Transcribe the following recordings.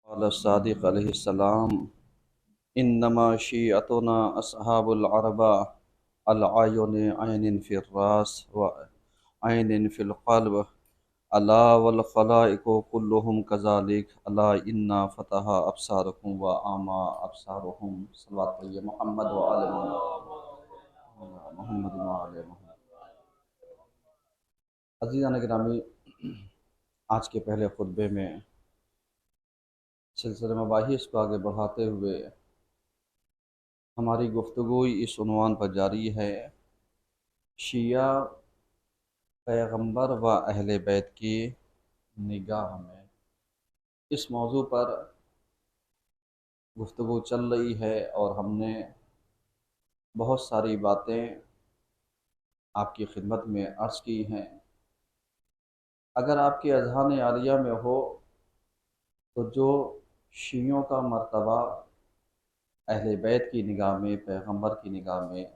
सादिक़ अलैहिस्सलाम इन्नमा शिअतुना अस्हाबुल अरबा अल आयुन ऐनिन फिर रास व ऐनिन फिल क़ल्ब अला वल खलाइकु कुल्लुहुम कज़ालिक अला इन्ना फ़तहा अब्सारकुम व आमा अब्सारुहुम सल्लल्लाहु अलैहि मुहम्मद व आले मुहम्मद व आले मुहम्मद। अज़ीज़ान गिरामी, आज के पहले खुतबे में सिलसिले मबाहिस को आगे बढ़ाते हुए हमारी गुफ्तगू इस उन्वान पर जारी है, शिया पैगंबर व अहले बैत की निगाह में। इस मौजू पर गुफ्तगू चल रही है और हमने बहुत सारी बातें आपकी खिदमत में अर्ज़ की हैं। अगर आपके अज़हान आलिया में हो तो जो शियों का मर्तबा अहले बैत की निगाह में, पैगंबर की निगाह में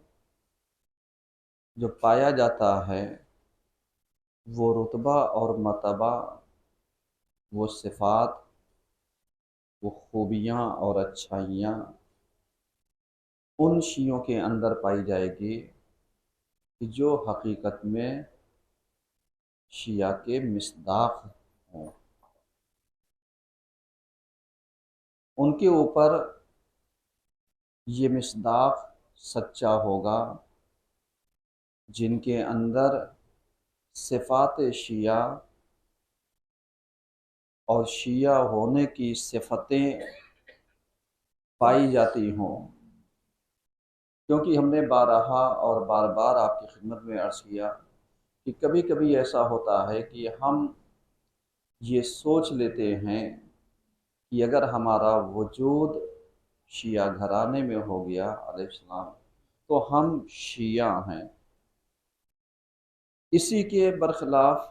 जो पाया जाता है, वो रुतबा और मर्तबा, वो सिफ़ात, वो खूबियाँ और अच्छाइयाँ उन शियों के अंदर पाई जाएगी कि जो हकीकत में शिया के मिस्दाक़ हों। उनके ऊपर ये मिस्दाक़ सच्चा होगा जिनके अंदर सिफ़ात शिया और शिया होने की सिफ़तें पाई जाती हों। क्योंकि हमने बारहा और बार बार आपकी खिदमत में अर्ज़ किया कि कभी कभी ऐसा होता है कि हम ये सोच लेते हैं कि अगर हमारा वजूद शिया घराने में हो गया अलैहिस्सलाम तो हम शिया हैं। इसी के बरखिलाफ़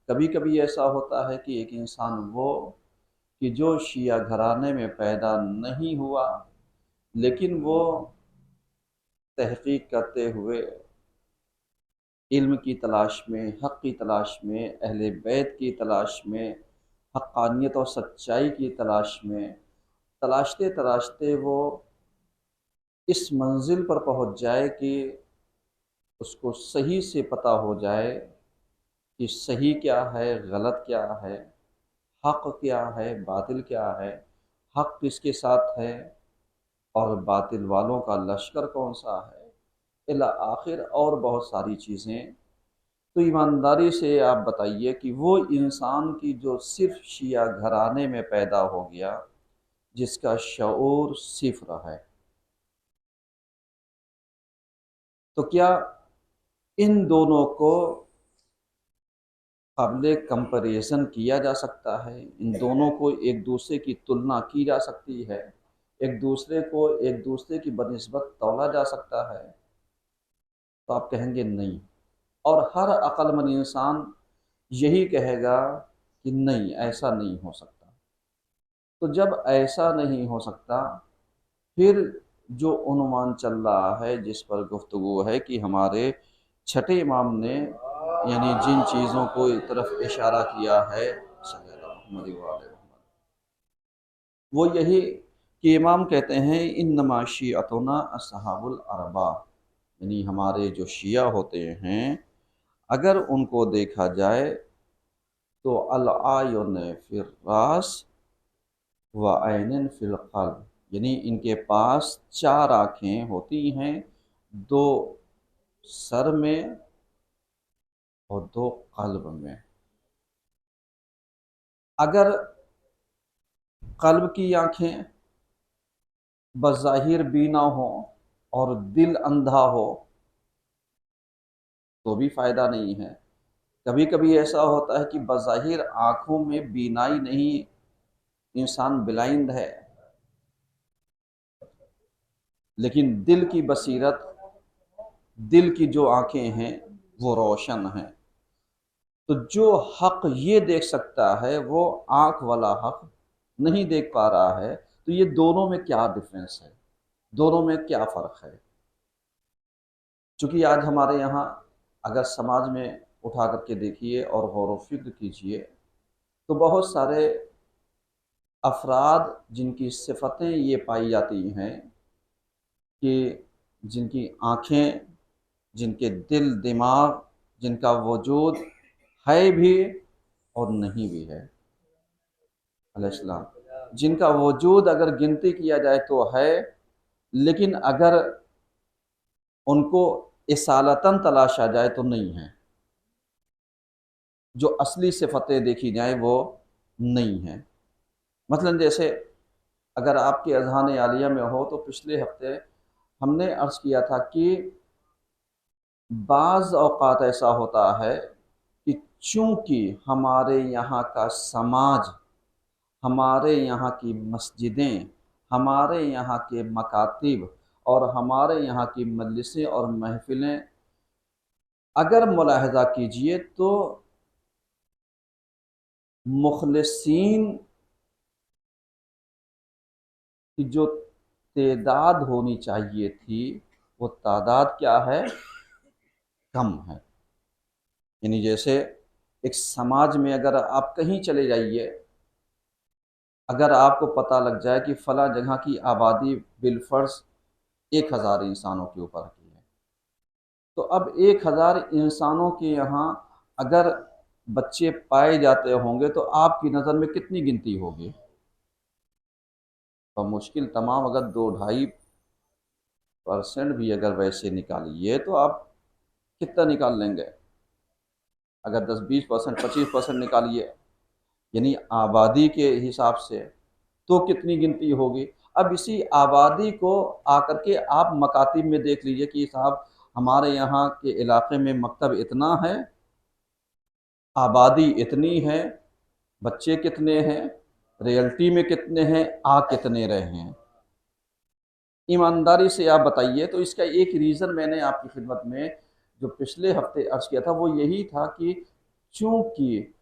कभी कभी ऐसा होता है कि एक इंसान वो कि जो शिया घराने में पैदा नहीं हुआ, लेकिन वो तहक़ीक़ करते हुए इल्म की तलाश में, हक़ की तलाश में, अहले बैत की तलाश में, हक़ानियत और सच्चाई की तलाश में तलाशते तलाशते वो इस मंजिल पर पहुँच जाए कि उसको सही से पता हो जाए कि सही क्या है, गलत क्या है, हक़ क्या है, बातिल क्या है, हक़ किसके साथ है और बातिल वालों का लश्कर कौन सा है, इला आखिर और बहुत सारी चीज़ें। तो ईमानदारी से आप बताइए कि वो इंसान की जो सिर्फ शिया घराने में पैदा हो गया, जिसका शऊर सिफ़्र है, तो क्या इन दोनों को काबिल कंपैरिज़न किया जा सकता है? इन दोनों को एक दूसरे की तुलना की जा सकती है? एक दूसरे को एक दूसरे की बनिस्बत तौला जा सकता है? तो आप कहेंगे नहीं। और हर अक्लमंद इंसान यही कहेगा कि नहीं, ऐसा नहीं हो सकता। तो जब ऐसा नहीं हो सकता, फिर जो उन्वान चल रहा है, जिस पर गुफ्तगू है कि हमारे छठे इमाम ने यानी जिन चीज़ों को एक तरफ इशारा किया है वो यही कि इमाम कहते हैं इन्नमा शिअतुना अस्हाबुल अरबा, यानी हमारे जो शिया होते हैं अगर उनको देखा जाए तो अल आयुन फिर रास व ऐनिन फिल क़ल्ब, यानी इनके पास चार आँखें होती हैं, दो सर में और दो क़ल्ब में। अगर क़ल्ब की आँखें बज़ाहिर बीना हो और दिल अंधा हो तो भी फ़ायदा नहीं है। कभी कभी ऐसा होता है कि बज़ाहिर आँखों में बीनाई नहीं, इंसान ब्लाइंड है, लेकिन दिल की बसीरत, दिल की जो आँखें हैं वो रोशन हैं। तो जो हक़ ये देख सकता है वो आँख वाला हक़ नहीं देख पा रहा है, तो ये दोनों में क्या डिफरेंस है, दोनों में क्या फ़र्क है? चूँकि आज हमारे यहाँ अगर समाज में उठा करके देखिए और गौर व फिक्र कीजिए तो बहुत सारे अफराद जिनकी सिफतें ये पाई जाती हैं कि जिनकी आँखें, जिनके दिल दिमाग, जिनका वजूद है भी और नहीं भी है अलैहिस्सलाम, जिनका वजूद अगर गिनती किया जाए तो है, लेकिन अगर उनको इसालतन तलाशा जाए तो नहीं है। जो असली सिफतें देखी जाए वो नहीं है। मसलन जैसे अगर आपके अज़हान आलिया में हो तो पिछले हफ्ते हमने अर्ज़ किया था कि बाज़ औक़ात ऐसा होता है कि चूँकि हमारे यहाँ का समाज, हमारे यहाँ की मस्जिदें, हमारे यहाँ के मकातिब और हमारे यहाँ की मजलिसें और महफ़िलें अगर मुलाहज़ा कीजिए तो मुखलिसीन की जो तादाद होनी चाहिए थी वो तादाद क्या है, कम है। यानी जैसे एक समाज में अगर आप कहीं चले जाइए, अगर आपको पता लग जाए कि फ़लाँ जगह की आबादी बिलफ़र्ज़ 1000 इंसानों के ऊपर की है, तो अब 1000 इंसानों के यहाँ अगर बच्चे पाए जाते होंगे तो आपकी नज़र में कितनी गिनती होगी? और मुश्किल तमाम अगर 2-2.5% भी अगर वैसे निकालिए तो आप कितना निकाल लेंगे? अगर 10-20%, 25% निकालिए, यानी आबादी के हिसाब से तो कितनी गिनती होगी। अब इसी आबादी को आकर के आप मकातिब में देख लीजिए कि साहब हमारे यहाँ के इलाके में मकतब इतना है, आबादी इतनी है, बच्चे कितने हैं, रियल्टी में कितने हैं, आ कितने रहे हैं। ईमानदारी से आप बताइए। तो इसका एक रीज़न मैंने आपकी खिदमत में जो पिछले हफ्ते अर्ज़ किया था वो यही था कि चूँकि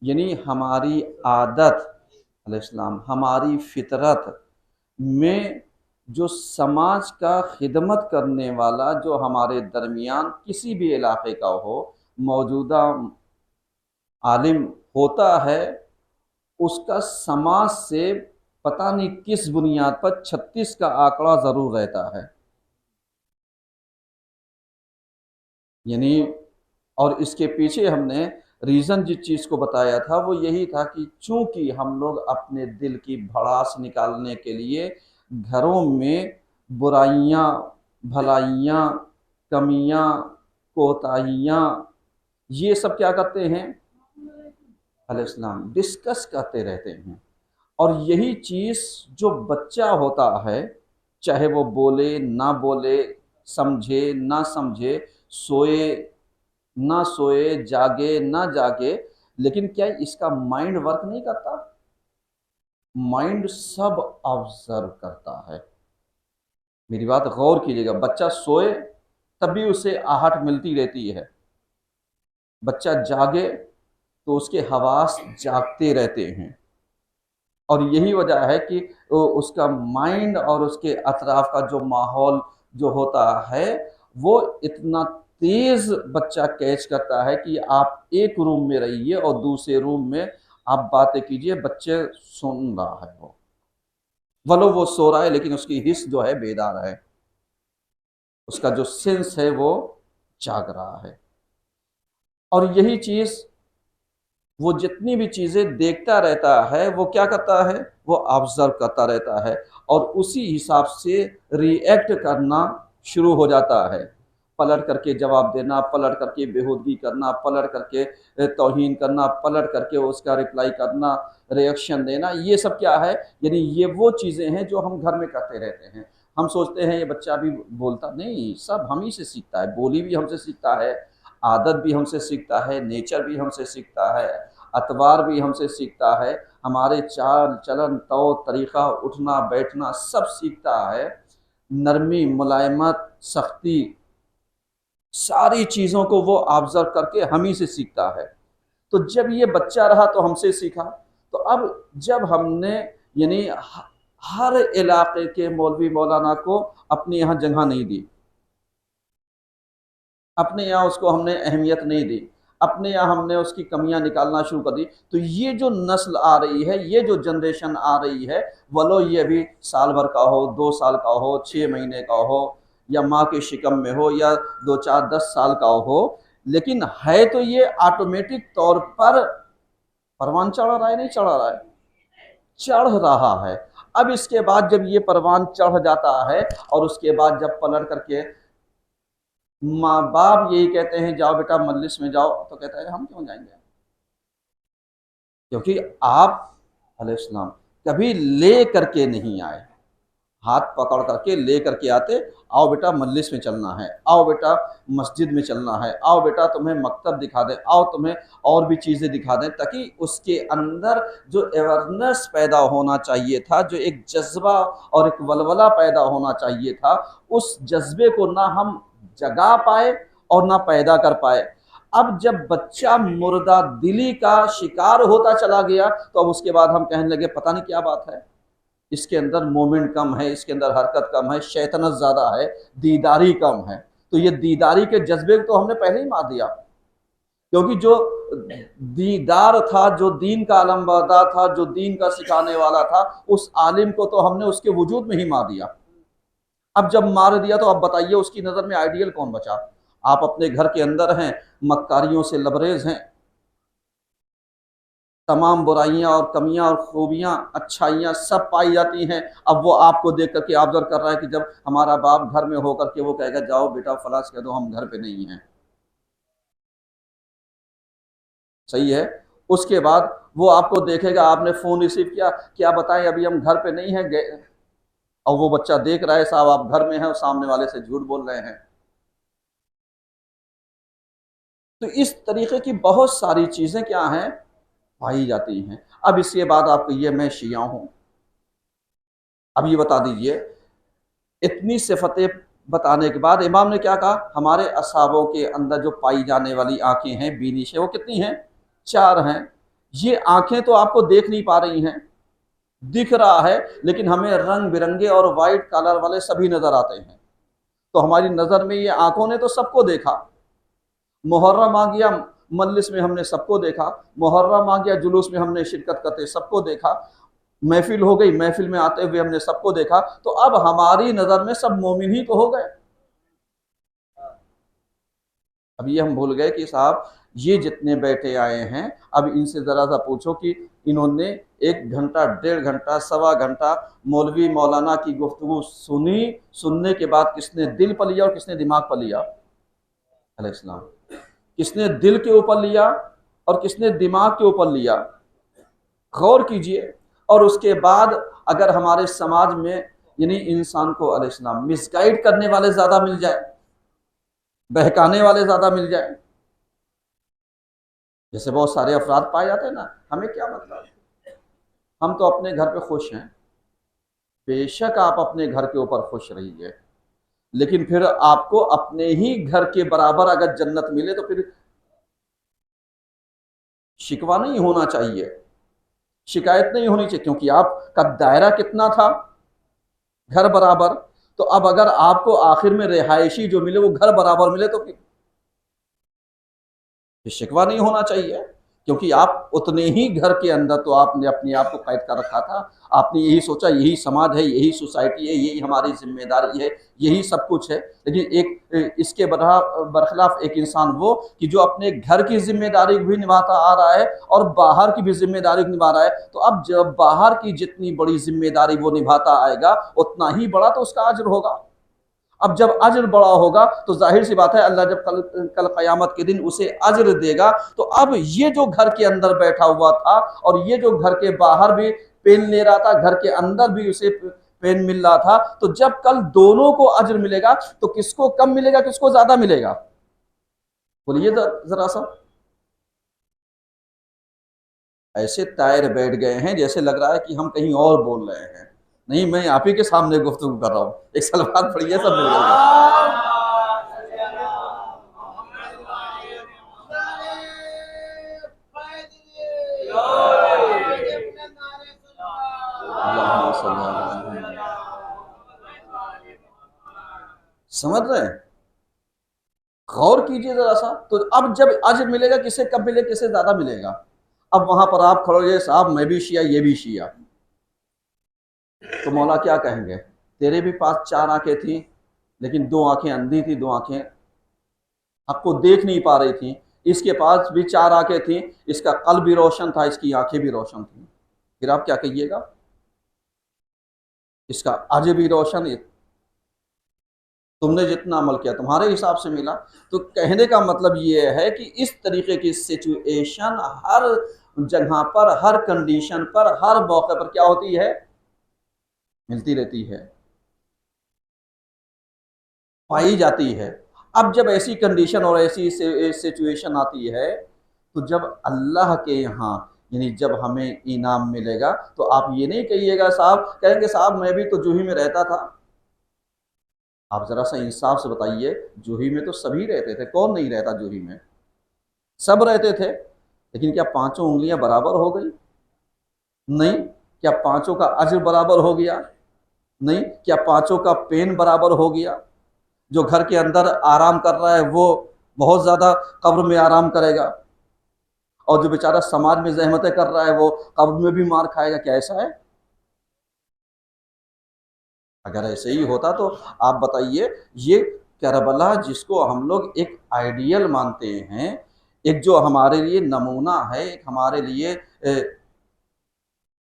यानी हमारी आदत अलैहिस्सलाम, हमारी फितरत में जो समाज का खिदमत करने वाला जो हमारे दरमियान किसी भी इलाके का हो मौजूदा आलिम होता है, उसका समाज से पता नहीं किस बुनियाद पर 36 का आंकड़ा ज़रूर रहता है। यानी और इसके पीछे हमने रीज़न जिस चीज़ को बताया था वो यही था कि चूँकि हम लोग अपने दिल की भड़ास निकालने के लिए घरों में बुराइयाँ, भलाइयाँ, कमियाँ, कोताहियाँ ये सब क्या करते हैं अलैहिस्सलाम डिस्कस करते रहते हैं। और यही चीज़ जो बच्चा होता है, चाहे वो बोले ना बोले, समझे ना समझे, सोए ना सोए, जागे ना जागे, लेकिन क्या इसका माइंड वर्क नहीं करता? माइंड सब ऑब्जर्व करता है। मेरी बात गौर कीजिएगा, बच्चा सोए तब भी उसे आहट मिलती रहती है, बच्चा जागे तो उसके हवास जागते रहते हैं। और यही वजह है कि उसका माइंड और उसके अतराफ का जो माहौल जो होता है वो इतना तेज़ बच्चा कैच करता है कि आप एक रूम में रहिए और दूसरे रूम में आप बातें कीजिए, बच्चे सुन रहा है वो वो सो रहा है लेकिन उसकी हिस्स जो है बेदार है, उसका जो सेंस है वो जाग रहा है। और यही चीज़ वो जितनी भी चीज़ें देखता रहता है वो क्या करता है, वो ऑब्जर्व करता रहता है और उसी हिसाब से रिएक्ट करना शुरू हो जाता है। पलट करके जवाब देना, पलट करके बेहूदगी करना, पलट करके तौहीन करना, पलट करके उसका रिप्लाई करना, रिएक्शन देना, ये सब क्या है, यानी ये वो चीज़ें हैं जो हम घर में करते रहते हैं। हम सोचते हैं ये बच्चा भी बोलता नहीं, सब हम ही से सीखता है, बोली भी हमसे सीखता है, आदत भी हमसे सीखता है, नेचर भी हमसे सीखता है, अतवार भी हमसे सीखता है, हमारे चाल चलन तौर तरीक़ा उठना बैठना सब सीखता है, नरमी मुलायमत सख्ती सारी चीज़ों को वो ऑब्ज़र्व करके हम ही से सीखता है। तो जब ये बच्चा रहा तो हमसे सीखा, तो अब जब हमने यानी हर इलाके के मौलवी मौलाना को अपने यहाँ जगह नहीं दी, अपने यहाँ उसको हमने अहमियत नहीं दी, अपने यहाँ हमने उसकी कमियां निकालना शुरू कर दी। तो ये जो नस्ल आ रही है, ये जो जनरेशन आ रही है, वलो ये अभी साल भर का हो, 2 साल का हो, 6 महीने का हो, या माँ के शिकम में हो, या 2 4 10 साल का हो, लेकिन है तो ये ऑटोमेटिक तौर पर परवान चढ़ रहा है, नहीं चढ़ रहा है, चढ़ रहा है। अब इसके बाद जब ये परवान चढ़ जाता है और उसके बाद जब पलट करके माँ बाप यही कहते हैं जाओ बेटा मजलिस में जाओ, तो कहता है हम क्यों जाएंगे, क्योंकि आप अलैहिस्सलाम कभी ले करके नहीं आए, हाथ पकड़ करके ले करके आते, आओ बेटा मजलिस में चलना है, आओ बेटा मस्जिद में चलना है, आओ बेटा तुम्हें मकतब दिखा दें, आओ तुम्हें और भी चीज़ें दिखा दें, ताकि उसके अंदर जो अवेयरनेस पैदा होना चाहिए था, जो एक जज्बा और एक वलवला पैदा होना चाहिए था, उस जज्बे को ना हम जगा पाए और ना पैदा कर पाए। अब जब बच्चा मुर्दा दिली का शिकार होता चला गया, तो अब उसके बाद हम कहने लगे पता नहीं क्या बात है, इसके अंदर मोमेंट कम है, इसके अंदर हरकत कम है, शैतानत ज़्यादा है, दीदारी कम है। तो ये दीदारी के जज्बे को तो हमने पहले ही मार दिया, क्योंकि जो दीदार था, जो दीन का अलमबरदार था, जो दीन का सिखाने वाला था, उस आलिम को तो हमने उसके वजूद में ही मार दिया। अब जब मार दिया तो अब बताइए उसकी नज़र में आइडियल कौन बचा। आप अपने घर के अंदर हैं, मक्कारियों से लबरेज हैं, तमाम बुराइयां और कमियां और खूबियां अच्छाइयां सब पाई जाती हैं। अब वो आपको देख करके ऑब्जर्व कर रहा है कि जब हमारा बाप घर में होकर के वो कहेगा जाओ बेटा फलास कह दो हम घर पे नहीं हैं, सही है, उसके बाद वो आपको देखेगा आपने फ़ोन रिसीव किया, क्या बताएं अभी हम घर पे नहीं हैं, और वो बच्चा देख रहा है साहब आप घर में हैं और सामने वाले से झूठ बोल रहे हैं। तो इस तरीके की बहुत सारी चीज़ें क्या हैं, पाई जाती हैं। अब इसके बाद आप कहिए मैं शिया हूँ, अब ये बता दीजिए, इतनी सिफतें बताने के बाद इमाम ने क्या कहा, हमारे असहाबों के अंदर जो पाई जाने वाली आंखें हैं, बीनिश है, वो कितनी हैं, 4 हैं। ये आंखें तो आपको देख नहीं पा रही हैं, दिख रहा है, लेकिन हमें रंग बिरंगे और वाइट कलर वाले सभी नजर आते हैं। तो हमारी नजर में ये आंखों ने तो सबको देखा, मुहर्रम आ गया मजलिस में हमने सबको देखा, मुहर्रम आ गया जुलूस में हमने शिरकत करते सबको देखा, महफिल हो गई महफिल में आते हुए हमने सबको देखा, तो अब हमारी नजर में सब मोमिन ही तो हो गए। अब ये हम भूल गए कि साहब ये जितने बैठे आए हैं, अब इनसे जरा सा पूछो कि इन्होंने 1 घंटा 1.5 घंटा 1.25 घंटा मौलवी मौलाना की गुफ्तगू सुनी, सुनने के बाद किसने दिल पर लिया और किसने दिमाग पर लिया, अलैहिस्सलाम, किसने दिल के ऊपर लिया और किसने दिमाग के ऊपर लिया, गौर कीजिए। और उसके बाद अगर हमारे समाज में यानी इंसान को अलैहिस्सलाम मिसगाइड करने वाले ज़्यादा मिल जाए, बहकाने वाले ज़्यादा मिल जाए, जैसे बहुत सारे अफराद पाए जाते हैं ना, हमें क्या मतलब, हम तो अपने घर पे खुश हैं, बेशक आप अपने घर के ऊपर खुश रहिए, लेकिन फिर आपको अपने ही घर के बराबर अगर जन्नत मिले तो फिर शिकवा नहीं होना चाहिए, शिकायत नहीं होनी चाहिए, क्योंकि आपका दायरा कितना था, घर बराबर। तो अब अगर आपको आखिर में रिहायशी जो मिले वो घर बराबर मिले तो फिर शिकवा नहीं होना चाहिए, क्योंकि आप उतने ही घर के अंदर तो आपने अपने आप को कैद कर रखा था, आपने यही सोचा यही समाज है, यही सोसाइटी है, यही हमारी जिम्मेदारी है, यही सब कुछ है। लेकिन एक इसके बरखिलाफ एक इंसान वो कि जो अपने घर की जिम्मेदारी भी निभाता आ रहा है और बाहर की भी जिम्मेदारी निभा रहा है, तो अब जब बाहर की जितनी बड़ी जिम्मेदारी वो निभाता आएगा उतना ही बड़ा तो उसका अजर होगा। अब जब अजर बड़ा होगा तो जाहिर सी बात है अल्लाह जब कल क़यामत के दिन उसे अजर देगा। तो अब ये जो घर के अंदर बैठा हुआ था और ये जो घर के बाहर भी पेन ले रहा था, घर के अंदर भी उसे पेन मिल रहा था, तो जब कल दोनों को अजर मिलेगा तो किसको कम मिलेगा, किसको ज्यादा मिलेगा, बोलिए जरा सा। ऐसे टायर बैठ गए हैं जैसे लग रहा है कि हम कहीं और बोल रहे हैं, नहीं मैं आप ही के सामने गुफ्तगू कर रहा हूँ। एक सलमान पढ़िए सब मिल गए। समझ रहे हैं, गौर कीजिए जरा सा। तो अब जब अजर मिलेगा किसे, कब मिले, किसे ज्यादा मिलेगा? अब वहां पर आप खड़े हो, साहब मैं भी शिया ये भी शिया, तो मौला क्या कहेंगे? तेरे भी पास चार आंखें थी, लेकिन दो आंखें अंधी थी, दो आंखें आपको देख नहीं पा रही थी। इसके पास भी चार आंखें थी, इसका कल्ब भी रोशन था, इसकी आंखें भी रोशन थी। फिर आप क्या कहिएगा? इसका अजर भी रोशन है, तुमने जितना अमल किया तुम्हारे हिसाब से मिला। तो कहने का मतलब ये है कि इस तरीके की सिचुएशन हर जगह पर, हर कंडीशन पर, हर मौके पर क्या होती है? मिलती रहती है, पाई जाती है। अब जब ऐसी कंडीशन और ऐसी सिचुएशन आती है, तो जब अल्लाह के यहाँ यानी जब हमें इनाम मिलेगा, तो आप ये नहीं कहिएगा, साहब कहेंगे साहब मैं भी तो जूही में रहता था। आप जरा सा इंसाफ से बताइए, जूही में तो सभी रहते थे, कौन नहीं रहता जूही में? सब रहते थे। लेकिन क्या पांचों उंगलियां बराबर हो गई? नहीं। क्या पांचों का अज्र बराबर हो गया? नहीं। क्या पांचों का पेन बराबर हो गया? जो घर के अंदर आराम कर रहा है वो बहुत ज्यादा कब्र में आराम करेगा, और जो बेचारा समाज में जहमतें कर रहा है वो कब्र में भी मार खाएगा। क्या ऐसा है? अगर ऐसे ही होता तो आप बताइए, ये करबला जिसको हम लोग एक आइडियल मानते हैं, एक जो हमारे लिए नमूना है, एक हमारे लिए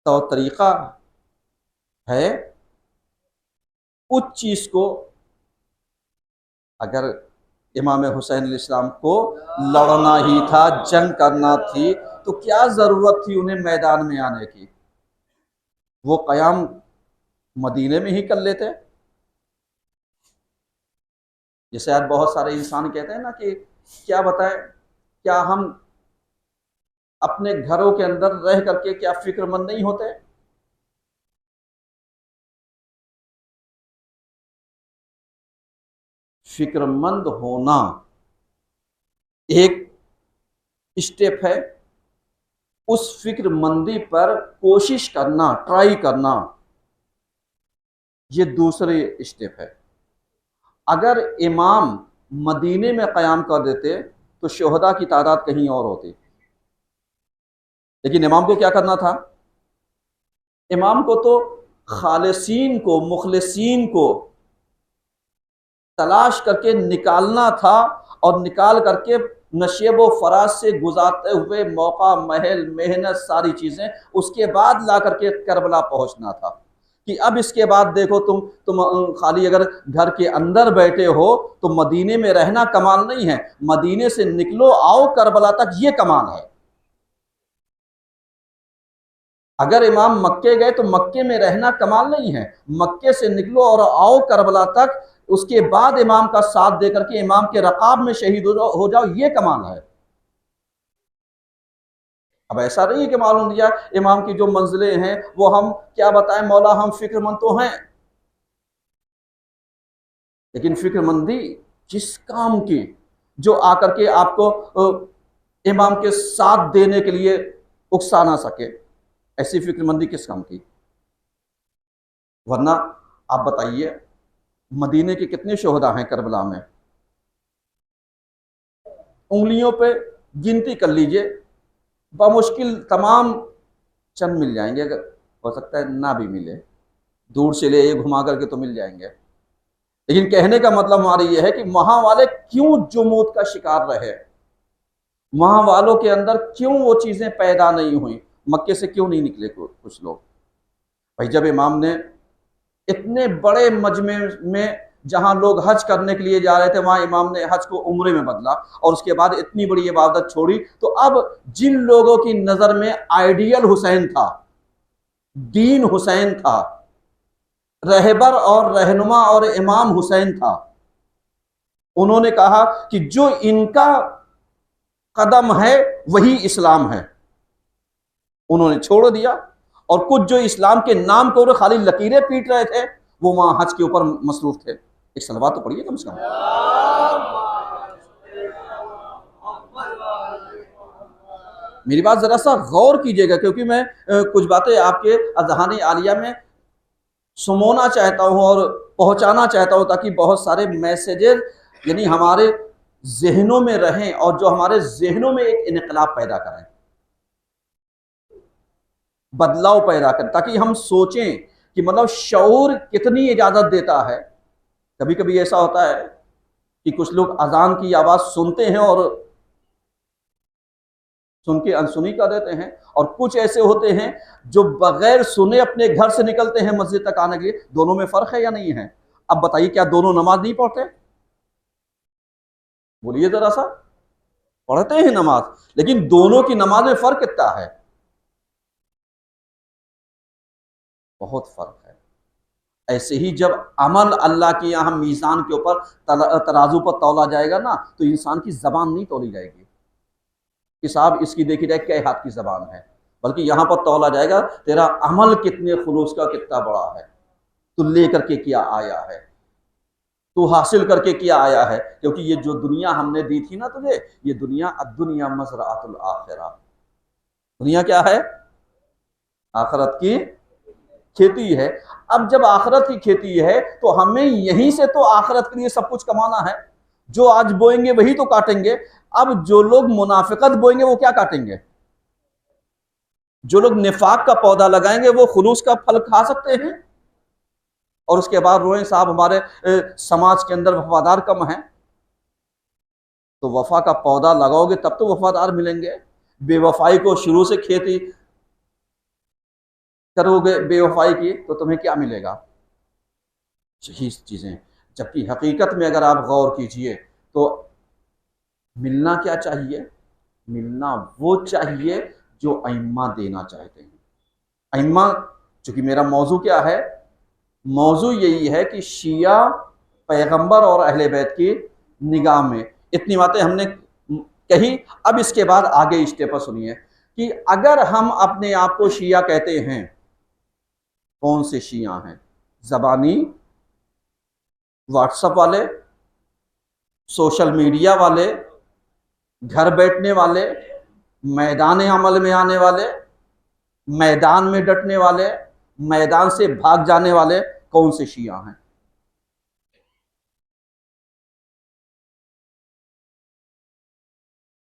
तो तरीका है, उस चीज को अगर इमाम हुसैन इस्लाम को लड़ना ही था, जंग करना थी, तो क्या जरूरत थी उन्हें मैदान में आने की? वो कयाम मदीने में ही कर लेते। जैसे आज बहुत सारे इंसान कहते हैं ना कि क्या बताएं, क्या हम अपने घरों के अंदर रह करके क्या फिक्रमंद नहीं होते? फिक्रमंद होना एक स्टेप है, उस फिक्रमंदी पर कोशिश करना, ट्राई करना, ये दूसरे स्टेप है। अगर इमाम मदीने में क़याम कर देते तो शोहदा की तादाद कहीं और होती। लेकिन इमाम को क्या करना था? इमाम को तो खालिसीन को, मुखलिसीन को तलाश करके निकालना था, और निकाल करके नशेब व फराज से गुजारते हुए मौका, महल, मेहनत, सारी चीज़ें उसके बाद ला करके करबला पहुंचना था। कि अब इसके बाद देखो, तुम खाली अगर घर के अंदर बैठे हो तो मदीने में रहना कमाल नहीं है, मदीने से निकलो आओ करबला तक, ये कमाल है। अगर इमाम मक्के गए तो मक्के में रहना कमाल नहीं है, मक्के से निकलो और आओ करबला तक, उसके बाद इमाम का साथ देकर के इमाम के रकाब में शहीद हो जाओ, ये कमाल है। अब ऐसा नहीं है कि मालूम दिया इमाम की जो मंजिलें हैं वो हम क्या बताएं, मौला हम फिक्रमंद तो हैं, लेकिन फिक्रमंदी जिस काम की जो आकर के आपको इमाम के साथ देने के लिए उकसा ना सके, ऐसी फिक्रमंदी किस काम की? वरना आप बताइए, मदीने के कितने शोहदा हैं करबला में? उंगलियों पे गिनती कर लीजिए, बमुश्किल तमाम चंद मिल जाएंगे, अगर हो सकता है ना भी मिले, दूर से ले घुमा करके तो मिल जाएंगे। लेकिन कहने का मतलब हमारी यह है कि वहां वाले क्यों जुमूद का शिकार रहे, वहां वालों के अंदर क्यों वो चीजें पैदा नहीं हुई, मक्के से क्यों नहीं निकले कुछ लोग? भाई जब इमाम ने इतने बड़े मजमे में जहां लोग हज करने के लिए जा रहे थे, वहां इमाम ने हज को उम्रे में बदला और उसके बाद इतनी बड़ी इबादत छोड़ी, तो अब जिन लोगों की नजर में आइडियल हुसैन था, दीन हुसैन था, रहबर और रहनुमा और इमाम हुसैन था, उन्होंने कहा कि जो इनका कदम है वही इस्लाम है, उन्होंने छोड़ दिया। और कुछ जो इस्लाम के नाम को खाली लकीरें पीट रहे थे, वो वहां हज के ऊपर मसरूफ थे। एक सलवात तो पढ़िए कम से कम। मेरी बात जरा सा गौर कीजिएगा, क्योंकि मैं कुछ बातें आपके अज़हान आलिया में सुमोना चाहता हूं और पहुंचाना चाहता हूं, ताकि बहुत सारे मैसेजेस यानी हमारे जहनों में रहें और जो हमारे जहनों में एक इनकलाब पैदा करें, बदलाव पैदा करें, ताकि हम सोचें कि मतलब शऊर कितनी इजाजत देता है। कभी कभी ऐसा होता है कि कुछ लोग अजान की आवाज सुनते हैं और सुन के अनसुनी कर देते हैं, और कुछ ऐसे होते हैं जो बगैर सुने अपने घर से निकलते हैं मस्जिद तक आने के लिए। दोनों में फर्क है या नहीं है? अब बताइए, क्या दोनों नमाज नहीं पढ़ते? बोलिए जरा सा। पढ़ते हैं नमाज, लेकिन दोनों की नमाज में फर्क कितना है? बहुत फर्क है। ऐसे ही जब अमल अल्लाह के यहाँ मीज़ान के ऊपर तराजू पर तौला जाएगा ना, तो इंसान की जबान नहीं तौली जाएगी कि साहब इसकी देखी जाए क्या हाथ की जबान है, बल्कि यहाँ पर तौला जाएगा तेरा अमल कितने खुलूस का, कितना बड़ा है, तू लेकर के क्या आया है, तू हासिल करके क्या आया है। क्योंकि ये जो दुनिया हमने दी थी ना तुझे, ये दुनिया अद्दुनिया मज़रअतुल आखिरा, दुनिया क्या है? आखिरत की खेती है। अब जब आखिरत की खेती है तो हमें यहीं से तो आखिरत के लिए सब कुछ कमाना है। जो आज बोएंगे वही तो काटेंगे। अब जो लोग मुनाफिकत बोएंगे वो क्या काटेंगे? जो लोग निफाक का पौधा लगाएंगे वो खुलूस का फल खा सकते हैं, और उसके बाद रोएं साहब हमारे समाज के अंदर वफादार कम है। तो वफा का पौधा लगाओगे तब तो वफादार मिलेंगे। बेवफाई को शुरू से खेती करोगे बेवफाई की, तो तुम्हें क्या मिलेगा? यही चीजें। जबकि हकीकत में अगर आप गौर कीजिए तो मिलना क्या चाहिए? मिलना वो चाहिए जो अइम्मा देना चाहते हैं। अइम्मा, चूंकि मेरा मौजू क्या है, मौजू यही है कि शिया पैगंबर और अहले बैत की निगाह में, इतनी बातें हमने कही। अब इसके बाद आगे स्टेप सुनिए कि अगर हम अपने आप को शिया कहते हैं, कौन से शिया हैं? ज़बानी, व्हाट्सएप वाले, सोशल मीडिया वाले, घर बैठने वाले, मैदान अमल में आने वाले, मैदान में डटने वाले, मैदान से भाग जाने वाले, कौन से शिया हैं?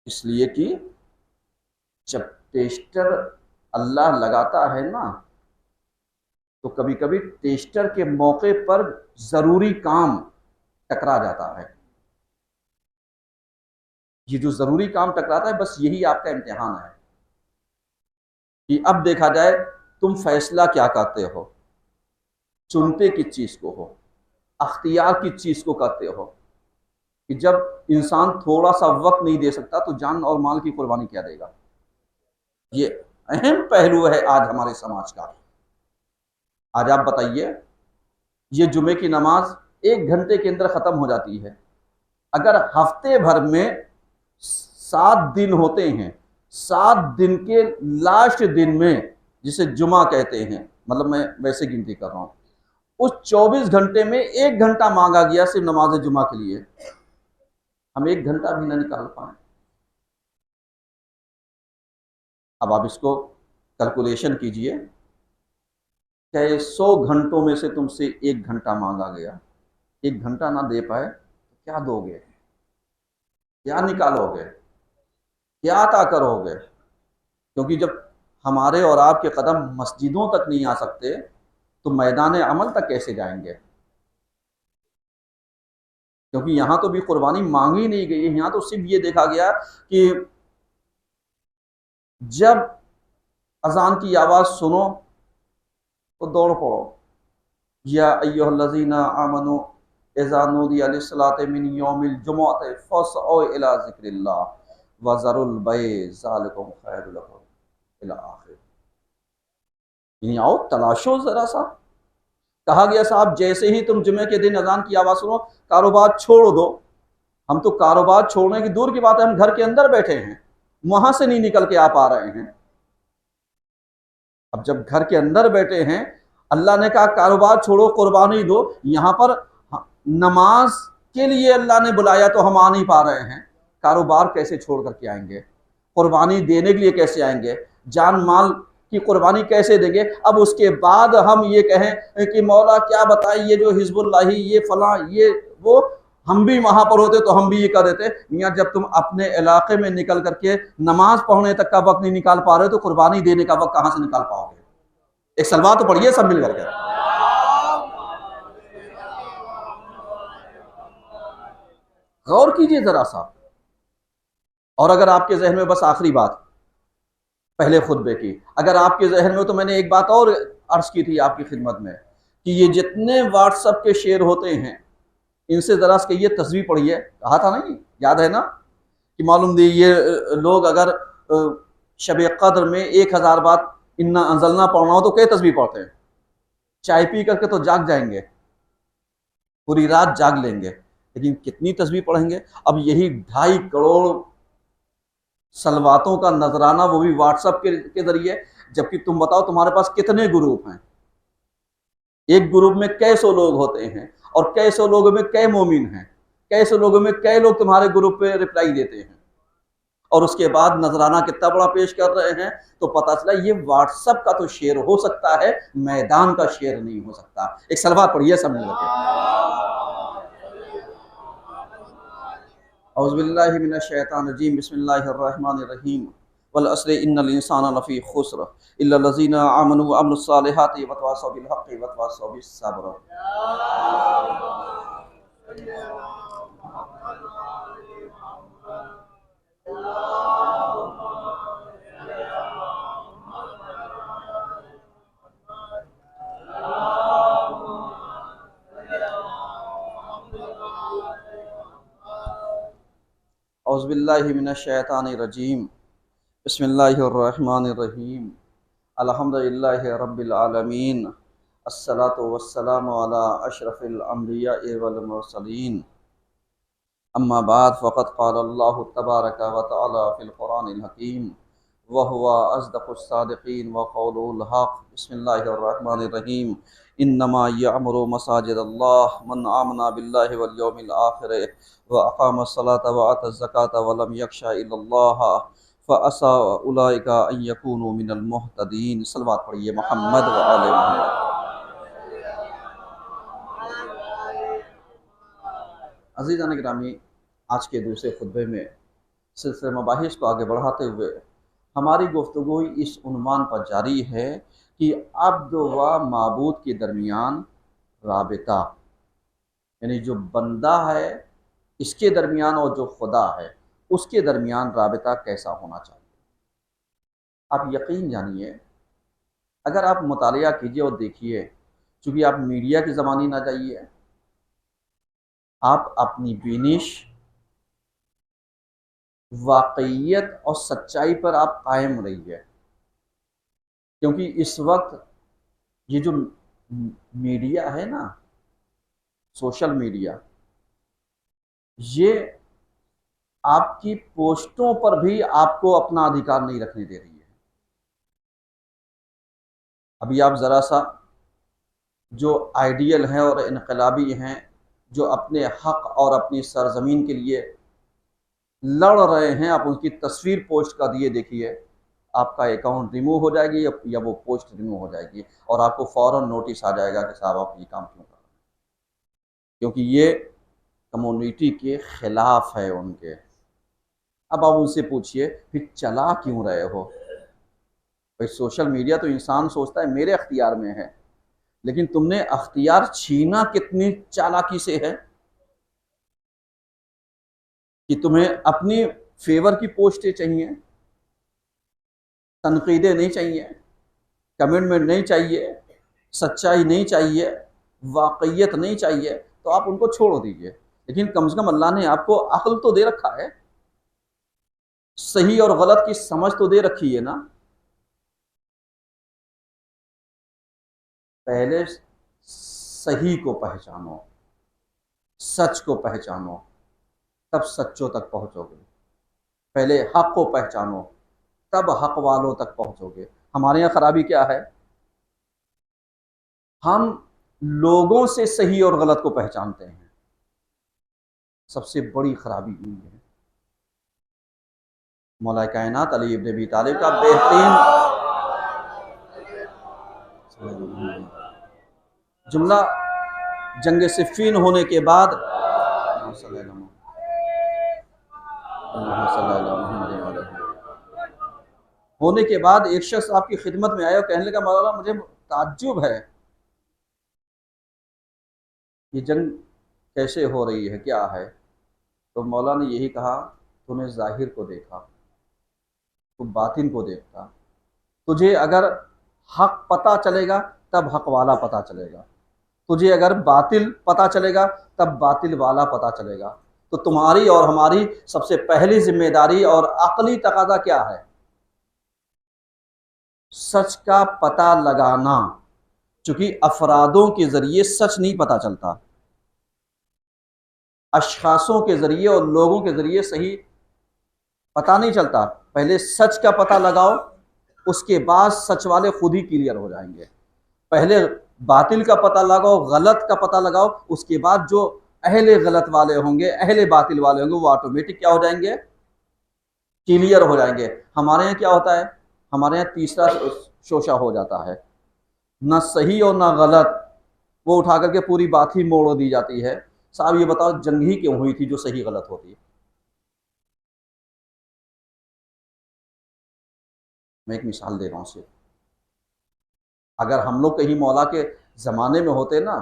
इसलिए कि जब टेस्टर अल्लाह लगाता है ना, तो कभी कभी टेस्टर के मौके पर जरूरी काम टकरा जाता है। ये जो जरूरी काम टकराता है, बस यही आपका इम्तिहान है कि अब देखा जाए तुम फैसला क्या करते हो, चुनते किस चीज को हो, अख्तियार किस चीज को करते हो। कि जब इंसान थोड़ा सा वक्त नहीं दे सकता तो जान और माल की कुर्बानी क्या देगा? ये अहम पहलू है आज हमारे समाज का। आज आप बताइए, ये जुमे की नमाज 1 घंटे के अंदर खत्म हो जाती है। अगर हफ्ते भर में 7 दिन होते हैं, 7 दिन के लास्ट दिन में, जिसे जुमा कहते हैं, मतलब मैं वैसे गिनती कर रहा हूं, उस 24 घंटे में 1 घंटा मांगा गया सिर्फ नमाज जुमा के लिए। हम 1 घंटा भी ना निकाल पाए। अब आप इसको कैलकुलेशन कीजिए, चाहे 100 घंटों में से तुमसे 1 घंटा मांगा गया, 1 घंटा ना दे पाए तो क्या दोगे? क्या निकालोगे? क्या अता करोगे? क्योंकि जब हमारे और आपके कदम मस्जिदों तक नहीं आ सकते तो मैदान अमल तक कैसे जाएंगे? क्योंकि यहां तो भी कुर्बानी मांगी नहीं गई है। यहां तो सिर्फ ये देखा गया कि जब अजान की आवाज सुनो तो दौड़ पड़ो, या अय्युहल्लज़ीना आमनू इज़ा नूदिया लिस्सलाति मिन यौमिल जुमुअति फस्अऊ इला ज़िक्रिल्लाह व ज़रुल बैअ ज़ालिकुम खैरुल लकुम इला आखिर। यानी आओ तलाशो जरा सा। कहा गया साहब जैसे ही तुम जुमे के दिन अजान की आवाज सुनो, कारोबार छोड़ दो। हम तो कारोबार छोड़ने की दूर की बात है, हम घर के अंदर बैठे हैं, वहां से नहीं निकल के आ पा रहे हैं। अब जब घर के अंदर बैठे हैं, अल्लाह ने कहा कारोबार छोड़ो, कुर्बानी दो। यहां पर नमाज के लिए अल्लाह ने बुलाया तो हम आ नहीं पा रहे हैं। कारोबार कैसे छोड़ करके आएंगे? कुर्बानी देने के लिए कैसे आएंगे? जान माल की कुर्बानी कैसे देंगे? अब उसके बाद हम ये कहें कि मौला क्या बताए, ये जो हिजबुल्लाही, ये फला, ये वो, हम भी वहां पर होते तो हम भी ये कर देते, मियाँ जब तुम अपने इलाके में निकल करके नमाज पढ़ने तक का वक्त नहीं निकाल पा रहे तो कुर्बानी देने का वक्त कहां से निकाल पाओगे? एक सलवात तो पढ़िए सब मिल करके। गौर कीजिए जरा सा। और अगर आपके जहन में, बस आखिरी बात पहले खुतबे की, अगर आपके जहन में, तो मैंने एक बात और अर्ज की थी आपकी खिदमत में कि ये जितने व्हाट्सएप के शेयर होते हैं इनसे जरा कहिए तस्वीर पढ़िए, कहा था ना, ये याद है ना कि मालूम दी ये लोग अगर शब कद्र में 1000 बात इन्ना अंजलना पढ़ना हो तो कई तस्वीर पढ़ते हैं। चाय पी करके तो जाग जाएंगे, पूरी रात जाग लेंगे, लेकिन कितनी तस्वीर पढ़ेंगे? अब यही 2.5 करोड़ सलवातों का नजराना, वो भी व्हाट्सएप के जरिए, जबकि तुम बताओ तुम्हारे पास कितने ग्रुप हैं? एक ग्रुप में कई सौ लोग होते हैं और कई सौ लोगों में कई मोमिन हैं, कई सौ लोगों में कई लोग तुम्हारे ग्रुप पे रिप्लाई देते हैं और उसके बाद नजराना कितना बड़ा पेश कर रहे हैं। तो पता चला ये व्हाट्सएप का तो शेयर हो सकता है, मैदान का शेयर नहीं हो सकता। एक सलवात पढ़िए सब मिलकर। औज़ुबिल्लाहि मिनश शैतानिर रजीम, बिस्मिल्लाहिर रहमानिर रहीम। वल अस्रि इन्नल इंसाना लफ़ी खुस्र इल्ला लज़ीना आमनु व अमिलुस सालिहाति व तवासौ बिल हक़्क़ि व तवासौ बिस सब्र। औज़ुबिल्लाहि मिनश शैतानिर रजीम, बिस्मिल्लाहिर रहमानिर रहीम। अल्हम्दुलिल्लाहि रब्बिल आलमीन, अस्सलातु वस्सलामु अला अशरफिल अंबिया वल मुरसलीन, अम्मा बाद फ़क़द क़ालल्लाहु तबारक व तआला फ़िल क़ुरानिल हकीम व हुवा अस्दक़ुस सादिक़ीन व क़ौलुल हक़। बिस्मिल्लाहिर रहमानिर रहीम। इन्नमा यअमुरु मसाजिदल्लाह मन आमना बिल्लाहि वल यौमिल आखिर व अक़ामस सलाता व आतज़ ज़काता व लम यख़शा इल्लल्लाह फ़असा उलाइका अन यकूनु मिनल मुहतदीन। सलवात पढ़िए मोहम्मद व आले मोहम्मद। अज़ीज़ान गिरामी, आज के दूसरे खुतबे में सिलसिले मबाहिस को आगे बढ़ाते हुए हमारी गुफ्तगू इस उन्वान पर जारी है कि अब्द व माबूद के दरमियान राबिता, यानी जो बंदा है इसके दरमियान और जो खुदा है उसके दरमियान राबिता कैसा होना चाहिए। आप यकीन जानिए, अगर आप मुतालिया कीजिए और देखिए, चूँकि आप मीडिया की ज़मानी ना जाइए, आप अपनी बीनिश वाक़इयत और सच्चाई पर आप कायम रहिए, क्योंकि इस वक्त ये जो मीडिया है ना, सोशल मीडिया, ये आपकी पोस्टों पर भी आपको अपना अधिकार नहीं रखने दे रही है। अभी आप ज़रा सा जो आइडियल हैं और इनकलाबी हैं, जो अपने हक़ और अपनी सरज़मीन के लिए लड़ रहे हैं, आप उनकी तस्वीर पोस्ट कर दिए, देखिए आपका अकाउंट रिमूव हो जाएगी या वो पोस्ट रिमूव हो जाएगी और आपको फ़ौरन नोटिस आ जाएगा कि साहब आप ये काम क्यों कर रहे हैं, क्योंकि ये कम्युनिटी के ख़िलाफ़ है उनके। अब आप उनसे पूछिए फिर चला क्यों रहे हो? भाई सोशल मीडिया तो इंसान सोचता है मेरे अख्तियार में है, लेकिन तुमने अख्तियार छीना कितनी चालाकी से है कि तुम्हें अपनी फेवर की पोस्टें चाहिए, तनकीदें नहीं चाहिए, कमेंटमेंट नहीं चाहिए, सच्चाई नहीं चाहिए, वाकईयत नहीं चाहिए, तो आप उनको छोड़ दीजिए। लेकिन कम से कम अल्लाह ने आपको अक्ल तो दे रखा है, सही और गलत की समझ तो दे रखी है ना। पहले सही को पहचानो, सच को पहचानो, तब सच्चों तक पहुंचोगे। पहले हक को पहचानो, तब हक वालों तक पहुंचोगे। हमारे यहाँ खराबी क्या है? हम लोगों से सही और गलत को पहचानते हैं, सबसे बड़ी खराबी यही है। मौला कायनात अली इब्न अबी तालिब का बेहतरीन जुमला जंग सिफ़ीन होने के बाद होने के बाद एक शख्स आपकी खिदमत में आया और कहने लगा मौलाना मुझे ताज्जुब है, ये जंग कैसे हो रही है, क्या है? तो मौला ने यही कहा, तूने जाहिर को देखा, तू बातिन को देखता। तुझे अगर हक पता चलेगा तब हक वाला पता चलेगा, तुझे अगर बातिल पता चलेगा तब बातिल वाला पता चलेगा। तो तुम्हारी और हमारी सबसे पहली जिम्मेदारी और अकली तकाजा क्या है? सच का पता लगाना। चूंकि अफरादों के जरिए सच नहीं पता चलता, अशखासों के जरिए और लोगों के जरिए सही पता नहीं चलता। पहले सच का पता लगाओ, उसके बाद सच वाले खुद ही क्लियर हो जाएंगे। पहले बातिल का पता लगाओ, गलत का पता लगाओ, उसके बाद जो अहले गलत वाले होंगे, अहले बातिल वाले होंगे, वो ऑटोमेटिक क्या हो जाएंगे? क्लियर हो जाएंगे। हमारे यहाँ क्या होता है? हमारे यहाँ तीसरा शोशा हो जाता है, ना सही और ना गलत, वो उठा करके पूरी बात ही मोड़ दी जाती है। साहब ये बताओ जंग ही क्यों हुई थी जो सही गलत होती? मैं एक मिसाल दे रहा हूँ सिर्फ। अगर हम लोग कहीं मौला के ज़माने में होते ना,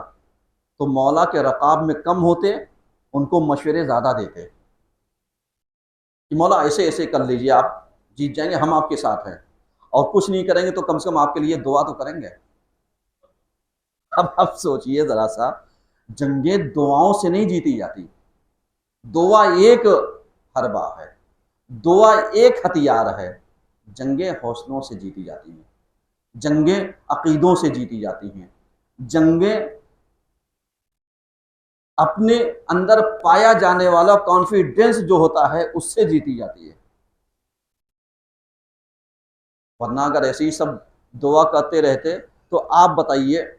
तो मौला के रकाब में कम होते, उनको मशवरे ज़्यादा देते कि मौला ऐसे ऐसे कर लीजिए, आप जीत जाएंगे, हम आपके साथ हैं, और कुछ नहीं करेंगे तो कम से कम आपके लिए दुआ तो करेंगे। अब आप सोचिए ज़रा सा, जंगें दुआओं से नहीं जीती जाती। दुआ एक हरबा है, दुआ एक हथियार है। जंगें हौसलों से जीती जाती हैं, जंगें अकीदों से जीती जाती हैं, जंगें अपने अंदर पाया जाने वाला कॉन्फिडेंस जो होता है उससे जीती जाती है। वरना अगर ऐसे ही सब दुआ करते रहते तो आप बताइए,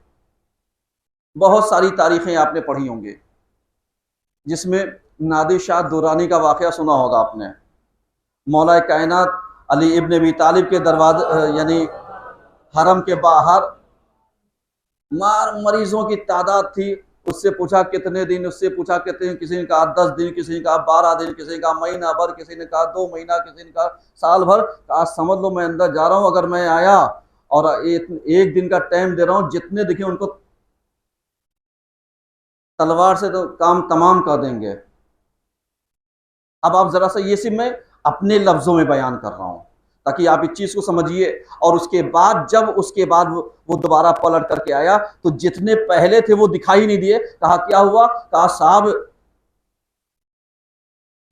बहुत सारी तारीखें आपने पढ़ी होंगी जिसमें नादिर शाह दुरानी का वाक़या सुना होगा आपने। मौला कायनात अली इब्न अबी तालिब के दरवाजे यानी हरम के बाहर मार मरीजों की तादाद थी। उससे पूछा कितने दिन, उससे पूछा कितने दिन, किसी ने कहा 10 दिन, किसी ने कहा 12 दिन, किसी ने कहा महीना भर, किसी ने कहा 2 महीना, किसी ने कहा साल भर। कहा समझ लो मैं अंदर जा रहा हूँ, अगर मैं आया और एक दिन का टाइम दे रहा हूँ, जितने दिखे उनको तलवार से तो काम तमाम कर देंगे। अब आप जरा सा, ये सिर्फ मैं अपने लफ्जों में बयान कर रहा हूँ ताकि आप इस चीज को समझिए। और उसके बाद जब उसके बाद वो दोबारा पलट करके आया तो जितने पहले थे वो दिखाई नहीं दिए। कहा क्या हुआ? कहा साहब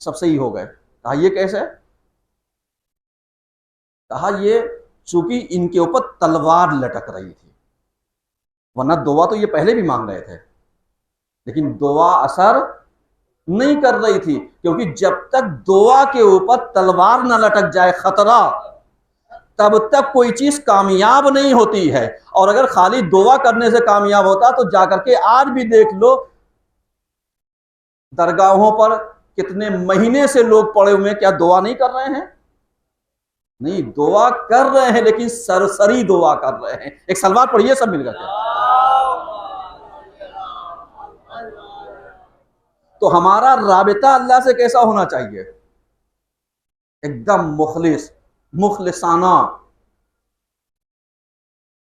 सब सही हो गए। कहा ये कैसे? कहा ये चूंकि इनके ऊपर तलवार लटक रही थी, वरना दुआ तो ये पहले भी मांग रहे थे, लेकिन दुआ असर नहीं कर रही थी। क्योंकि जब तक दुआ के ऊपर तलवार न लटक जाए खतरा, तब तक कोई चीज कामयाब नहीं होती है। और अगर खाली दुआ करने से कामयाब होता तो जाकर के आज भी देख लो, दरगाहों पर कितने महीने से लोग पड़े हुए हैं, क्या दुआ नहीं कर रहे हैं? नहीं, दुआ कर रहे हैं, लेकिन सरसरी दुआ कर रहे हैं। एक सलवार पढ़िए सब मिल करके। तो हमारा राबिता अल्लाह से कैसा होना चाहिए? एकदम मुखलिस, मुखलिसाना,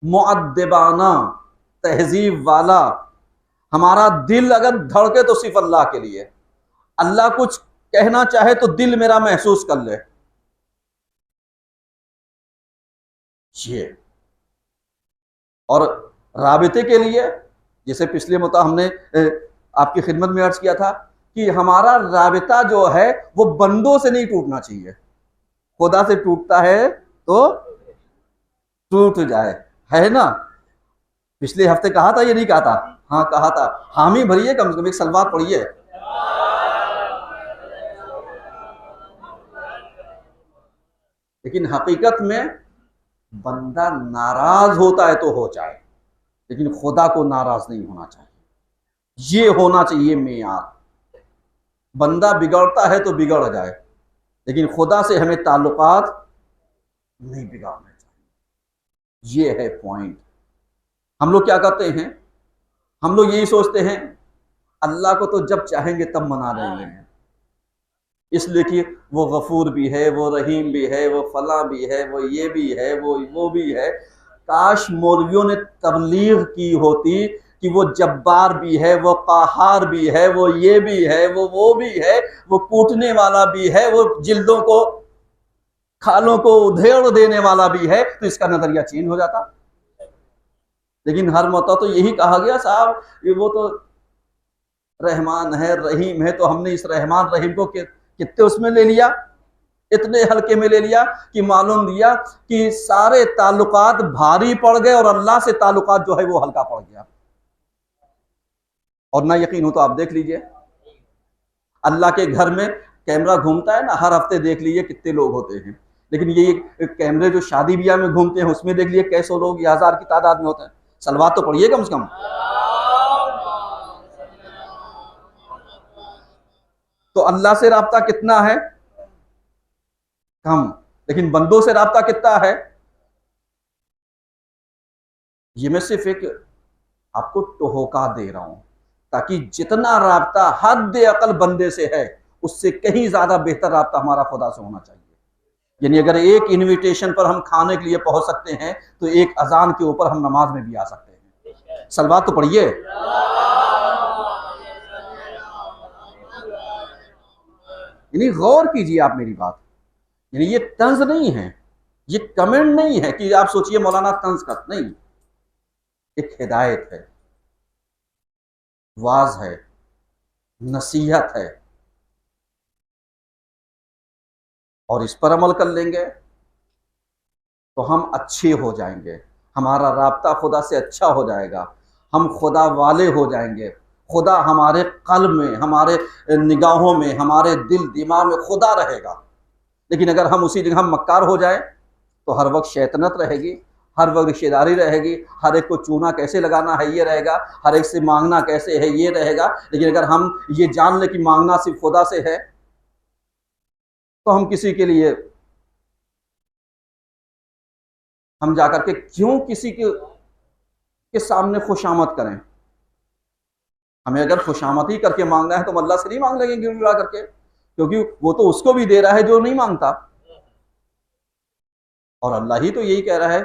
मुअद्दिबाना, तहजीब वाला। हमारा दिल अगर धड़के तो सिर्फ अल्लाह के लिए, अल्लाह कुछ कहना चाहे तो दिल मेरा महसूस कर ले। ये और राबिते के लिए, जैसे पिछले मुद्दा हमने आपकी खिदमत में अर्ज किया था कि हमारा राबिता जो है वो बंदों से नहीं टूटना चाहिए। खुदा से टूटता है तो टूट जाए, है ना? पिछले हफ्ते कहा था, ये नहीं कहा था? हाँ कहा था। हामी भरिए, कम से कम एक सलवार पढ़िए। लेकिन हकीकत में बंदा नाराज होता है तो हो जाए, लेकिन खुदा को नाराज नहीं होना चाहिए। ये होना चाहिए मेयार। बंदा बिगड़ता है तो बिगड़ जाए, लेकिन खुदा से हमें ताल्लुकात नहीं बिगाड़ने चाहिए। ये है पॉइंट। हम लोग क्या करते हैं? हम लोग यही सोचते हैं अल्लाह को तो जब चाहेंगे तब मना लेंगे, इसलिए कि वो गफूर भी है, वो रहीम भी है, वो फला भी है, वो ये भी है, वो भी है। काश मौलवियों ने तबलीग की होती कि वो जब्बार भी है, वो काहार भी है, वो ये भी है, वो भी है, वो कूटने वाला भी है, वो जिल्दों को, खालों को उधेड़ देने वाला भी है, तो इसका नजरिया चेंज हो जाता। लेकिन हर मौका तो यही कहा गया साहब वो तो रहमान है, रहीम है, तो हमने इस रहमान रहीम को कितने उसमें ले लिया, इतने हल्के में ले लिया कि मालूम दिया कि सारे ताल्लुकात भारी पड़ गए और अल्लाह से ताल्लुकात जो है वो हल्का पड़ गया। और ना यकीन हो तो आप देख लीजिए, अल्लाह के घर में कैमरा घूमता है ना, हर हफ्ते देख लीजिए कितने लोग होते हैं। लेकिन ये कैमरे जो शादी ब्याह में घूमते हैं उसमें देख लीजिए कैसे लोग, 1000 की तादाद में होते हैं। सलवात तो पढ़िए कम से कम। तो अल्लाह से राब्ता कितना है? कम। लेकिन बंदों से राब्ता कितना है? ये मैं सिर्फ एक आपको टोहका दे रहा हूं, ताकि जितना राब्ता हद अकल बंदे से है उससे कहीं ज्यादा बेहतर राब्ता हमारा खुदा से होना चाहिए। यानी अगर एक इनविटेशन पर हम खाने के लिए पहुंच सकते हैं तो एक अजान के ऊपर हम नमाज में भी आ सकते हैं। सलवात तो पढ़िए। यानी गौर कीजिए आप मेरी बात, यानी ये तंज नहीं है, ये कमेंट नहीं है कि आप सोचिए मौलाना तंज कर, नहीं, एक हिदायत है, वाज है, नसीहत है, और इस पर अमल कर लेंगे तो हम अच्छे हो जाएंगे, हमारा राब्ता खुदा से अच्छा हो जाएगा, हम खुदा वाले हो जाएंगे, खुदा हमारे कल्ब में, हमारे निगाहों में, हमारे दिल दिमाग में खुदा रहेगा। लेकिन अगर हम उसी जगह मक्कार हो जाए तो हर वक्त शैतानत रहेगी, हर वक्त रिश्तेदारी रहेगी, हर एक को चूना कैसे लगाना है ये रहेगा, हर एक से मांगना कैसे है ये रहेगा। लेकिन अगर हम ये जान ले कि मांगना सिर्फ खुदा से है तो हम किसी के लिए, हम जाकर के क्यों किसी के सामने खुशामद करें? हमें अगर खुशामद ही करके मांगना है तो अल्लाह से नहीं मांग लेंगे गिड़गिड़ा करके, क्योंकि वो तो उसको भी दे रहा है जो नहीं मांगता। और अल्लाह ही तो यही कह रहा है,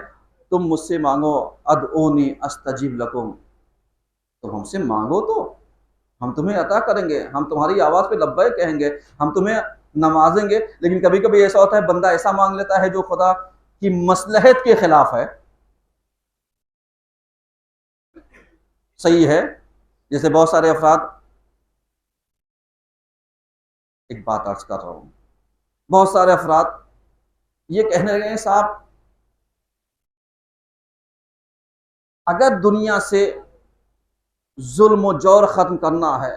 तुम मुझसे मांगो, अदऊनी अस्तजिब लकुम, तुम हमसे मांगो तो हम तुम्हें अता करेंगे, हम तुम्हारी आवाज पे लब्बैक कहेंगे, हम तुम्हें नवाजेंगे। लेकिन कभी कभी ऐसा होता है बंदा ऐसा मांग लेता है जो खुदा की मसलहत के खिलाफ है। सही है, जैसे बहुत सारे अफराद, एक बात अर्ज कर रहा हूं, बहुत सारे अफराद ये कहने लगे हैं साहब अगर दुनिया से जुल्म और जौर खत्म करना है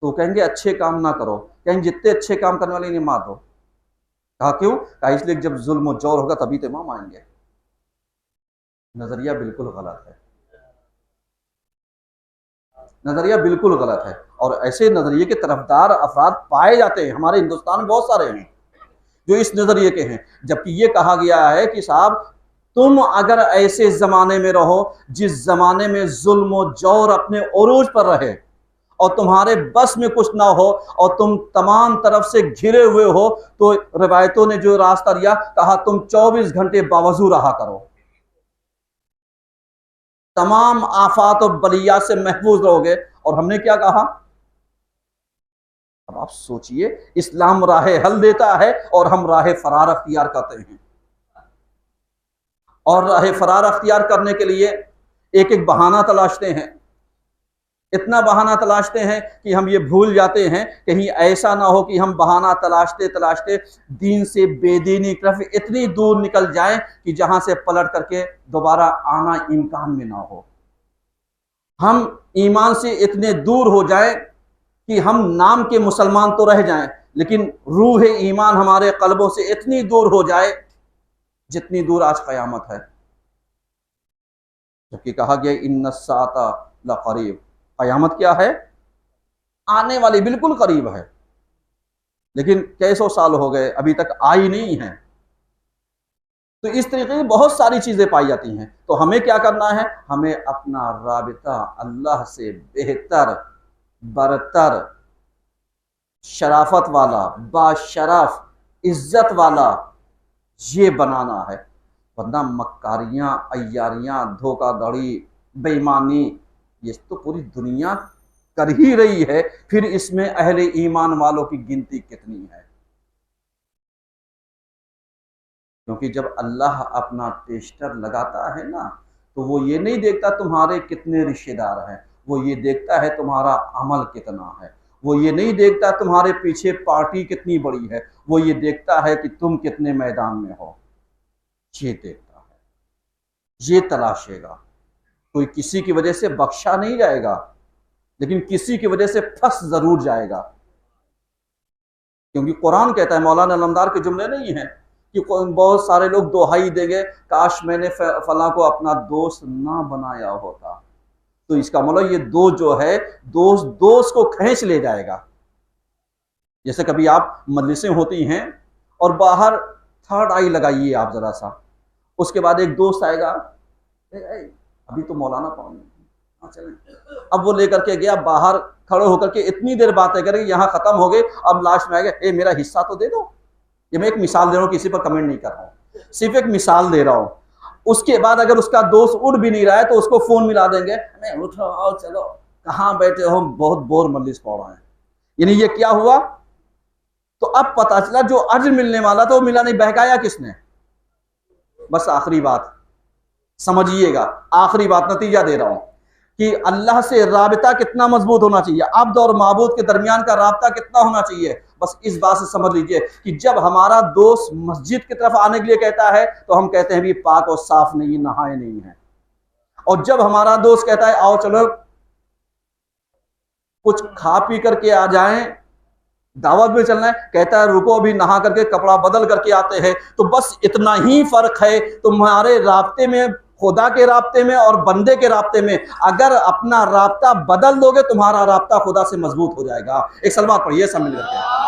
तो कहेंगे अच्छे काम ना करो, कहेंगे जितने अच्छे काम करने वाले इन्हें मार दो। कहा क्यों? कहा इसलिए जब जुल्म और जौर होगा तभी तो इमाम आएंगे। नजरिया बिल्कुल गलत है, नजरिया बिल्कुल गलत है। और ऐसे नजरिए के तरफदार अफराद पाए जाते हैं हमारे हिंदुस्तान में, बहुत सारे हैं जो इस नजरिए के हैं। जबकि ये कहा गया है कि साहब तुम अगर ऐसे जमाने में रहो जिस जमाने में जुल्म और जौर अपने उरूज पर रहे और तुम्हारे बस में कुछ ना हो और तुम तमाम तरफ से घिरे हुए हो, तो रिवायतों ने जो रास्ता दिया, कहा तुम 24 घंटे बावजू रहा करो, तमाम आफात और बलियात से महफूज रहोगे। और हमने क्या कहा? अब आप सोचिए, इस्लाम राह हल देता है और हम राह फरार अख्तियार करते हैं। और राह फरार अख्तियार करने के लिए एक एक बहाना तलाशते हैं, इतना बहाना तलाशते हैं कि हम ये भूल जाते हैं कहीं ऐसा ना हो कि हम बहाना तलाशते तलाशते दीन से बेदीनी की तरफ इतनी दूर निकल जाएं कि जहां से पलट करके दोबारा आना इम्कान में ना हो। हम ईमान से इतने दूर हो जाएं कि हम नाम के मुसलमान तो रह जाएं, लेकिन रूह ईमान हमारे कल्बों से इतनी दूर हो जाए जितनी दूर आज क़यामत है। जबकि कहा गया इन्नस्साअता लक़रीब, क़यामत क्या है? आने वाली, बिल्कुल करीब है। लेकिन कई सौ साल हो गए अभी तक आई नहीं है। तो इस तरीके की बहुत सारी चीज़ें पाई जाती हैं। तो हमें क्या करना है, हमें अपना राबिता अल्लाह से बेहतर, बरतर, शराफत वाला, बाशरफ, इज्जत वाला ये बनाना है। वरना मक्कारियाँ, अय्यारियाँ, धोखाधड़ी, बेईमानी ये तो पूरी दुनिया कर ही रही है, फिर इसमें अहले ईमान वालों की गिनती कितनी है। क्योंकि जब अल्लाह अपना टेस्टर लगाता है ना, तो वो ये नहीं देखता तुम्हारे कितने रिश्तेदार हैं, वो ये देखता है तुम्हारा अमल कितना है। वो ये नहीं देखता तुम्हारे पीछे पार्टी कितनी बड़ी है, वो ये देखता है कि तुम कितने मैदान में हो, ये देखता है, ये तलाशेगा। कोई किसी की वजह से बख्शा नहीं जाएगा, लेकिन किसी की वजह से फंस जरूर जाएगा। क्योंकि कुरान कहता है, मौलाना अलमदार के जुमले नहीं है कि बहुत सारे लोग दोहाई देंगे, काश मैंने फला को अपना दोस्त ना बनाया होता। तो इसका मतलब ये दोस्त जो है, दोस्त को खींच ले जाएगा। जैसे कभी आप मजलिसें होती हैं और बाहर थर्ड आई लगाइए आप जरा सा, उसके बाद एक दोस्त आएगा, अभी तो मौलाना कौन है, हाँ चलें। अब वो लेकर के गया, बाहर खड़े होकर के इतनी देर बातें करें, यहाँ खत्म हो गई, अब लास्ट में आ गया, मेरा हिस्सा तो दे दो। ये मैं एक मिसाल दे रहा हूँ, किसी पर कमेंट नहीं कर रहा हूँ, सिर्फ एक मिसाल दे रहा हूँ। उसके बाद अगर उसका दोस्त उठ भी नहीं रहा है तो उसको फोन मिला देंगे, नहीं उठो आओ चलो, कहाँ बैठे हो, बहुत बोर मजलिस पढ़ रहे हैं। यानी ये क्या हुआ, तो अब पता चला जो अज्र मिलने वाला था वो मिला नहीं, बहकाया किसने। बस आखिरी बात समझिएगा, आखिरी बात नतीजा दे रहा हूं कि अल्लाह से राबिता कितना मजबूत होना चाहिए, अब्द और माबूद के दरमियान का राबिता कितना होना चाहिए। बस इस बात से समझ लीजिए कि जब हमारा दोस्त मस्जिद की तरफ आने के लिए कहता है तो हम कहते हैं भी पाक और साफ नहीं, नहाए नहीं है। और जब हमारा दोस्त कहता है आओ चलो कुछ खा पी करके आ जाएं, दावत में चलना है, कहता है रुको अभी नहा करके कपड़ा बदल करके आते हैं। तो बस इतना ही फर्क है तुम्हारे राब्ते में, खुदा के राब्ते में और बंदे के राब्ते में। अगर अपना राब्ता बदल दोगे तुम्हारा राब्ता खुदा से मजबूत हो जाएगा। एक सलवात पढ़िए सब मिल करके।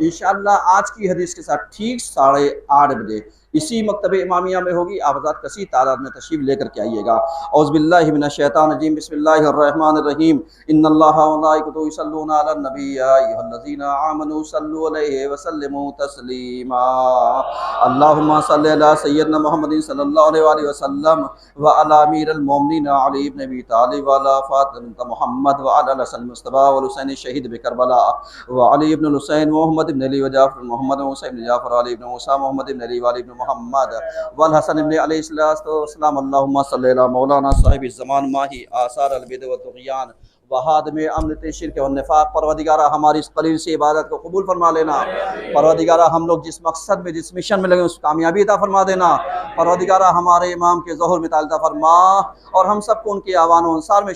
इंशाअल्लाह आज की हदीस के साथ ठीक 8:30 बजे इसी मकतब इमामिया में होगी। आप हज़रात कसी तादाद में तशरीफ लेकर के आइएगा। औज़ुबिल्लाहि मिनश्शैतानिर्रजीम, बिस्मिल्लाहिर्रहमानिर्रहीम, इन्नल्लाहा व मलाइकतहु युसल्लूना अलन नबी या अय्युहल्लज़ीना आमनू सल्लु अलैहि व सल्लिमू तस्लीमा। अल्लाहुम्मा सल्लि अला सय्यिदना मुहम्मदिन सल्लल्लाहु अलैहि वसल्लम व अला अमीरिल मोमिनीन अली इब्न अबी तालिब व अला फातिमा मुहम्मद व अला हसन मुस्तफा व हुसैन शहीद बिकरबला व अली इब्न हुसैन मोहम्मद इब्न अली व जाफर मोहम्मद व हुसैन इब्न जाफर अली इब्न मूसा मोहम्मद इब्न अली व अली इब्न मोहम्मद वल हसन इब्न अलैहिस्सलाम। अल्लाहुम्मा सल्लि अला मौलाना साहिब ज़मान माही आसार अल बिद व तुग़यान वहाद में अमन शिरक व निफाक। परवरदिगारा हमारी इस कलील से इबादत को कबूल फरमा लेना। परवरदिगारा हम लोग जिस मकसद में, जिस मिशन में लगे उस कामयाबी अता फरमा देना। परवरदिगारा हमारे इमाम के ज़ोहर में ताल अता फरमा और हम सबको उनके आवान व अंसार में